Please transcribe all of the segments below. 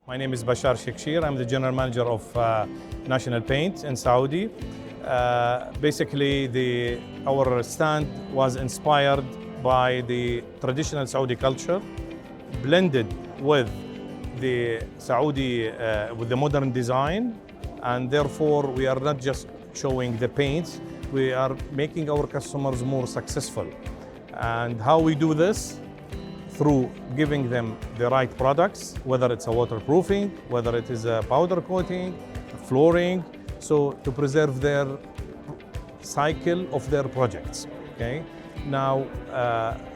My name is Bashar Shakhsheer. I'm the general manager of National Paint in Saudi. Basically, our stand was inspired by the traditional Saudi culture, blended with the Saudi, with the modern design, and therefore we are not just showing the paints, we are making our customers more successful. And how we do this? Through giving them the right products, whether it's a waterproofing, whether it is a powder coating, flooring, so to preserve their cycle of their projects. Okay. Now,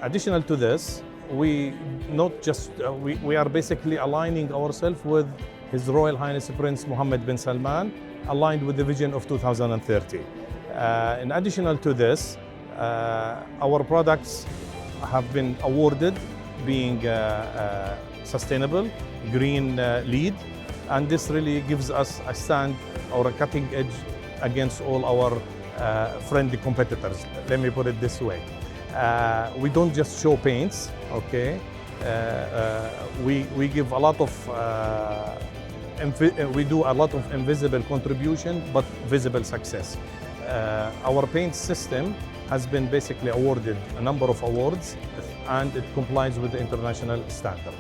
additional to this, we are basically aligning ourselves with His Royal Highness Prince Mohammed bin Salman, aligned with the vision of 2030. In additional to this, our products have been awarded being sustainable, green lead, and this really gives us a stand or a cutting edge against all our friendly competitors. Let me put it this way. We don't just show paints, okay? We give a lot of, we do a lot of invisible contribution, but visible success. Our paint system has been basically awarded a number of awards, and it complies with the international standard.